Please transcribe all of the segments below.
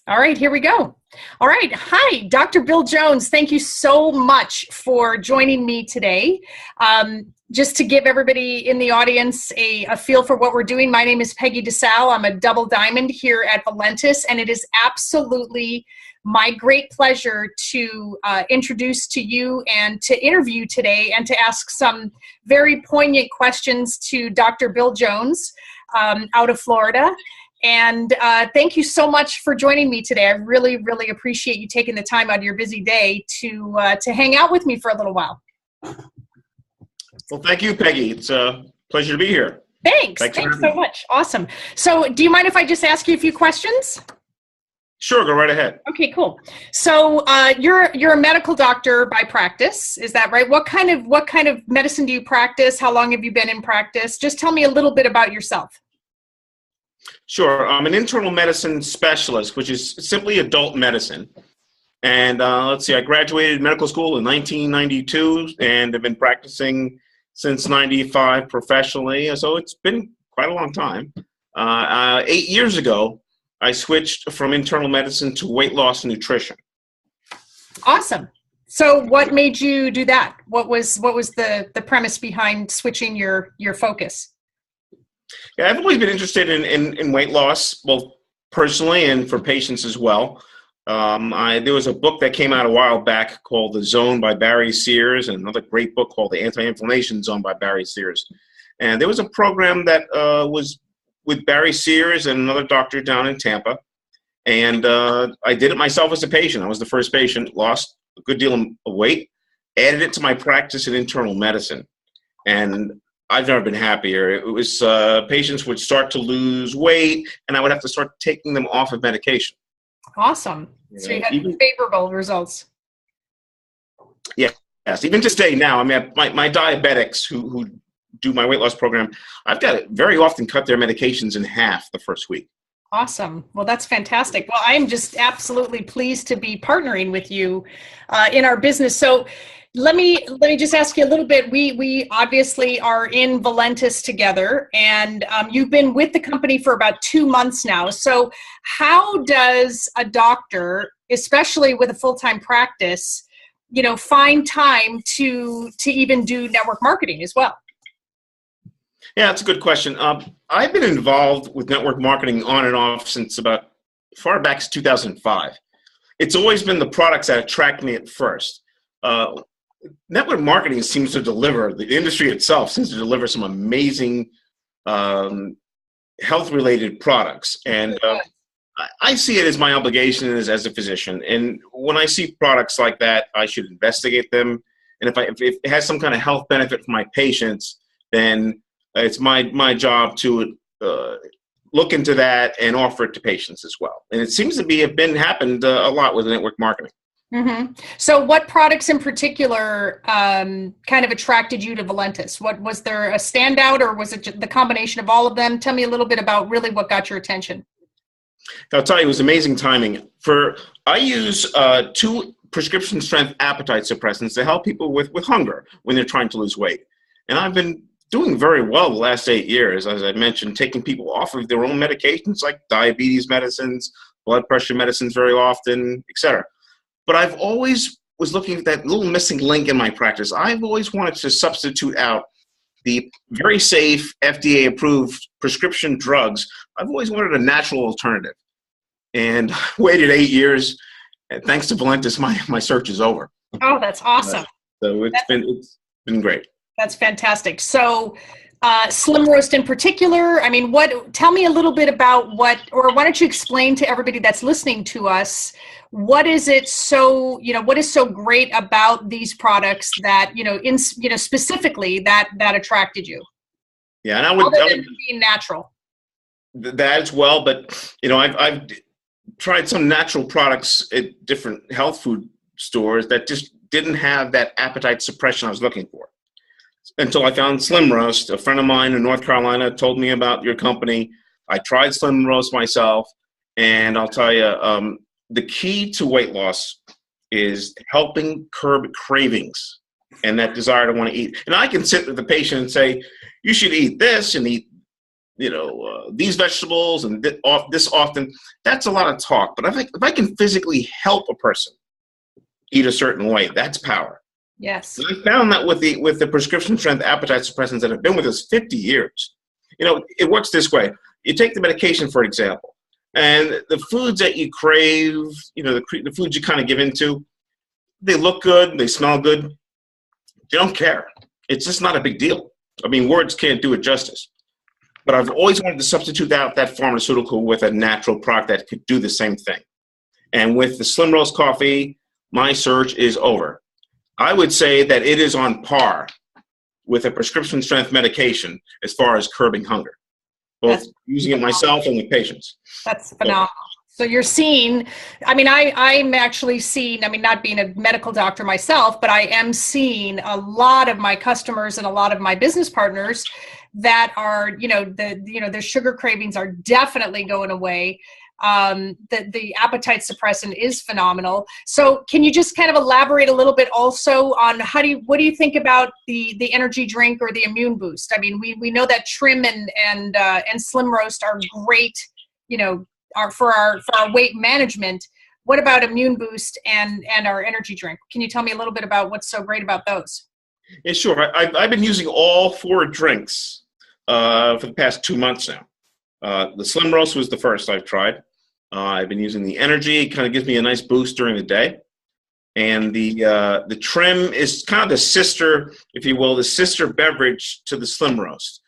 All right, here we go. All right. Hi, Dr. Bill Jones. Thank you so much for joining me today. Just to give everybody in the audience a feel for what we're doing, my name is Peggy DiSalle. I'm a double diamond here at Valentus, and it is absolutely my great pleasure to introduce to you and to interview today and to ask some very poignant questions to Dr. Bill Jones out of Florida. And thank you so much for joining me today. I really, really appreciate you taking the time out of your busy day to hang out with me for a little while. Well, thank you, Peggy. It's a pleasure to be here. Thanks so much. Awesome. So do you mind if I just ask you a few questions? Sure, go right ahead. Okay, cool. So you're a medical doctor by practice, is that right? What kind of medicine do you practice? How long have you been in practice? Just tell me a little bit about yourself. Sure. I'm an internal medicine specialist, which is simply adult medicine. And let's see, I graduated medical school in 1992 and have been practicing since 95 professionally. So it's been quite a long time. 8 years ago, I switched from internal medicine to weight loss and nutrition. Awesome. So what made you do that? What was the premise behind switching your focus? Yeah, I've always been interested in weight loss, both personally and for patients as well. There was a book that came out a while back called The Zone by Barry Sears, and another great book called The Anti-Inflammation Zone by Barry Sears. And there was a program that was with Barry Sears and another doctor down in Tampa. And I did it myself as a patient. I was the first patient, lost a good deal of weight, added it to my practice in internal medicine. And I've never been happier. It was patients would start to lose weight, and I would have to start taking them off of medication. Awesome. So you had favorable results. Yeah, yes. Even to today now, I mean, my diabetics who do my weight loss program, I've got to very often cut their medications in half the first week. Awesome. Well, that's fantastic. Well, I'm just absolutely pleased to be partnering with you in our business. So let me just ask you a little bit. We obviously are in Valentus together, and you've been with the company for about 2 months now. So how does a doctor, especially with a full-time practice, find time to even do network marketing as well? Yeah, that's a good question. I've been involved with network marketing on and off since about far back as 2005. It's always been the products that attract me at first. Network marketing seems to deliver, the industry itself seems to deliver some amazing health-related products. And I see it as my obligation as a physician. And when I see products like that, I should investigate them. And if it has some kind of health benefit for my patients, then it's my job to look into that and offer it to patients as well. And it seems to have happened a lot with network marketing. Mm-hmm. So what products in particular kind of attracted you to Valentus? Was there a standout, or was it the combination of all of them? Tell me a little bit about really what got your attention. I'll tell you, it was amazing timing. I use 2 prescription strength appetite suppressants to help people with hunger when they're trying to lose weight. And I've been doing very well the last 8 years, as I mentioned, taking people off of their own medications like diabetes medicines, blood pressure medicines very often, etc. But I've always was looking at that little missing link in my practice. I've always wanted to substitute out the very safe FDA-approved prescription drugs. I've always wanted a natural alternative. And waited 8 years. And thanks to Valentus, my search is over. Oh, that's awesome. So it's been great. That's fantastic. So Slim Roast in particular, I mean, tell me a little bit about why don't you explain to everybody that's listening to us, what is so great about these products that, specifically that attracted you? Yeah, and I would being natural. That as well, but I've tried some natural products at different health food stores that just didn't have that appetite suppression I was looking for. Until I found Slim Roast. A friend of mine in North Carolina told me about your company. I tried Slim Roast myself, and I'll tell you, the key to weight loss is helping curb cravings and that desire to want to eat. And I can sit with the patient and say, you should eat this and eat these vegetables and this often, that's a lot of talk. But if I can physically help a person eat a certain way, that's power. Yes. And I found that with the prescription strength appetite suppressants that have been with us 50 years, it works this way. You take the medication, for example, and the foods that you crave, the foods you kind of give into, they look good, they smell good. You don't care. It's just not a big deal. I mean, words can't do it justice. But I've always wanted to substitute that pharmaceutical with a natural product that could do the same thing. And with the Slim Roast coffee, my search is over. I would say that it is on par with a prescription strength medication as far as curbing hunger, both using it myself and with patients. That's phenomenal. So you're seeing, I'm actually seeing, not being a medical doctor myself, but I am seeing a lot of my customers and a lot of my business partners that are, their sugar cravings are definitely going away. The appetite suppressant is phenomenal. So can you just kind of elaborate a little bit also on what do you think about the energy drink or the immune boost? I mean, we know that Trim and Slim Roast are great, for our weight management. What about immune boost and our energy drink? Can you tell me a little bit about what's so great about those? Yeah, sure. I've been using all 4 drinks for the past 2 months now. The Slim Roast was the first I've tried. I've been using the energy. It kind of gives me a nice boost during the day. And the Trim is kind of the sister, if you will, the sister beverage to the Slim Roast.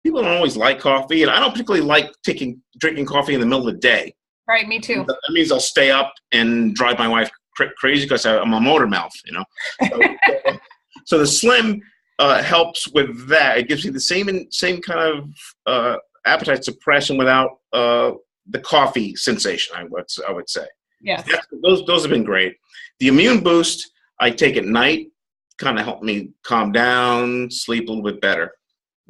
People don't always like coffee, and I don't particularly like drinking coffee in the middle of the day. Right, me too. That means I'll stay up and drive my wife crazy because I'm a motor mouth, So the Slim helps with that. It gives you the same kind of appetite suppression without the coffee sensation, I would say. Yes. Those have been great. The immune boost I take at night kind of help me calm down, sleep a little bit better.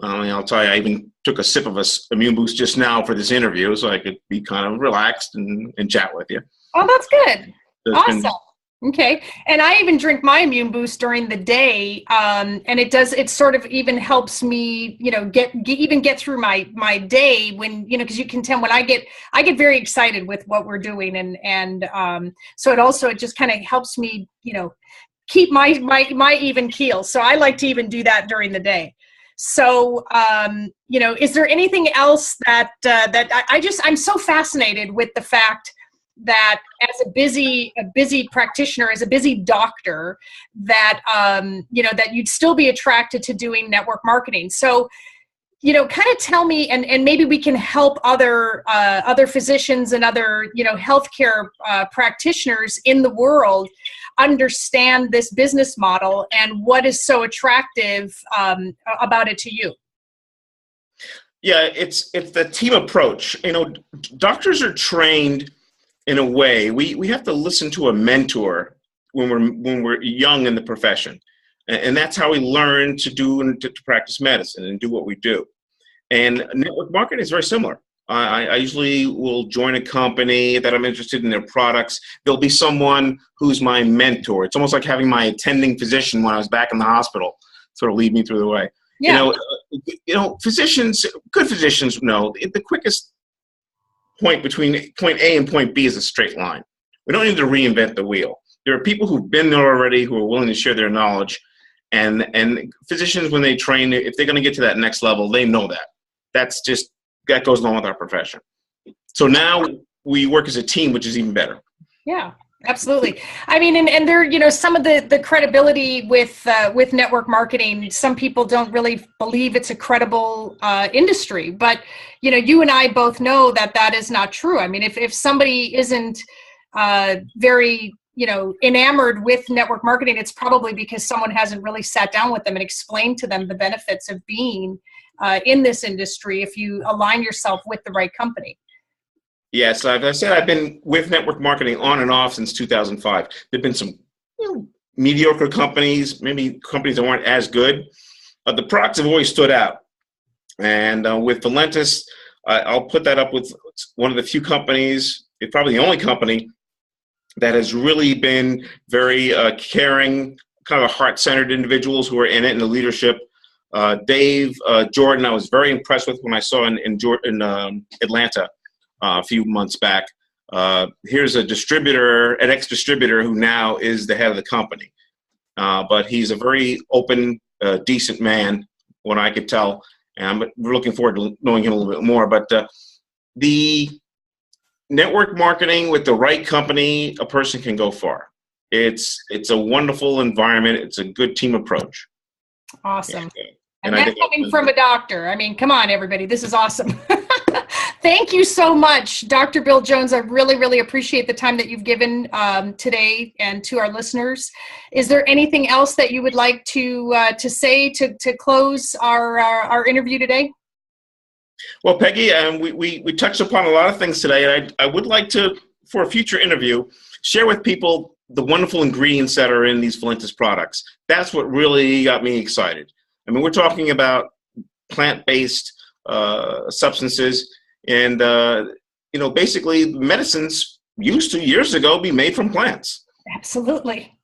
I'll tell you, I even took a sip of immune boost just now for this interview, so I could be kind of relaxed and chat with you. Oh, that's good. Awesome. Okay. And I even drink my immune boost during the day. And it sort of even helps me, get through my day when, because you can tell when I get very excited with what we're doing. And so it just kind of helps me, keep my even keel. So I like to even do that during the day. So, is there anything else that I'm so fascinated with the fact that as a busy practitioner, as a busy doctor, that, that you'd still be attracted to doing network marketing. So, kind of tell me, and maybe we can help other physicians and other, healthcare practitioners in the world understand this business model and what is so attractive about it to you. Yeah, it's the team approach. Doctors are trained in a way. We have to listen to a mentor when we're young in the profession, and that's how we learn to practice medicine and do what we do. And network marketing is very similar. I usually will join a company that I'm interested in their products. There'll be someone who's my mentor. It's almost like having my attending physician when I was back in the hospital, sort of lead me through the way. Yeah. Physicians, good physicians know the quickest point between point A and point B is a straight line. We don't need to reinvent the wheel. There are people who've been there already who are willing to share their knowledge. And physicians, when they train, if they're going to get to that next level, they know that. That goes along with our profession. So now we work as a team, which is even better. Yeah, absolutely. I mean, and there, some of the credibility with network marketing, some people don't really believe it's a credible industry, but, you and I both know that is not true. I mean, if somebody isn't very, enamored with network marketing, it's probably because someone hasn't really sat down with them and explained to them the benefits of being in this industry if you align yourself with the right company. Yes, as I said, I've been with network marketing on and off since 2005. There've been some mediocre companies, maybe companies that weren't as good. The products have always stood out. And with Valentus, I'll put that up with one of the few companies, probably the only company, that has really been very caring, kind of heart-centered individuals who are in it, and the leadership. Dave Jordan, I was very impressed with when I saw in Atlanta a few months back. Here's a distributor, an ex-distributor who now is the head of the company. But he's a very open, decent man, what I could tell. And I'm looking forward to knowing him a little bit more. But the network marketing with the right company, a person can go far. It's a wonderful environment. It's a good team approach. Awesome. And that's coming from a doctor. I mean, come on, everybody. This is awesome. Thank you so much, Dr. Bill Jones. I really, really appreciate the time that you've given today and to our listeners. Is there anything else that you would like to say to close our interview today? Well, Peggy, we touched upon a lot of things today, and I would like to, for a future interview, share with people the wonderful ingredients that are in these Valentus products. That's what really got me excited. I mean, we're talking about plant-based substances, and basically medicines used to years ago be made from plants. Absolutely.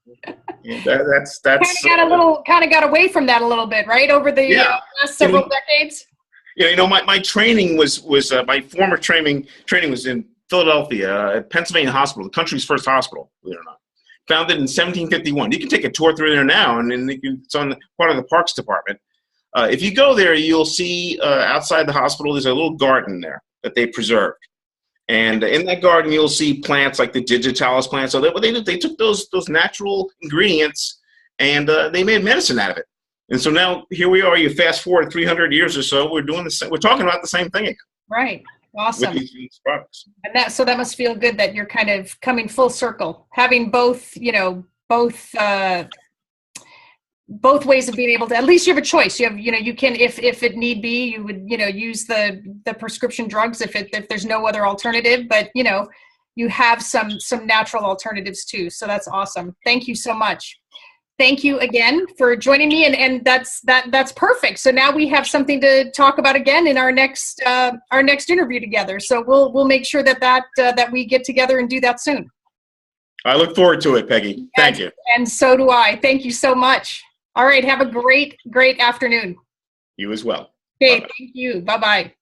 That's kind of got away from that a little bit, right? Over the last several decades. My training was my former training was in Philadelphia at Pennsylvania Hospital, the country's first hospital, believe it or not. Founded in 1751. You can take a tour through there now, and it's on part of the Parks Department. If you go there, you'll see outside the hospital, there's a little garden there that they preserved. And in that garden, you'll see plants like the digitalis plant. So what they did, they took those natural ingredients and they made medicine out of it. And so now here we are. You fast forward 300 years or so. We're doing this. We're talking about the same thing again. Right. Awesome. With these products. And that must feel good that you're kind of coming full circle, having both ways of being able to, at least you have a choice. You have, you can, if it need be, you would, use the prescription drugs if there's no other alternative, but you have some natural alternatives too. So that's awesome. Thank you so much. Thank you again for joining me. And that's perfect. So now we have something to talk about again in our next interview together. So we'll make sure that we get together and do that soon. I look forward to it, Peggy. Thank you. And so do I. Thank you so much. All right. Have a great afternoon. You as well. Okay. Bye-bye. Thank you. Bye-bye.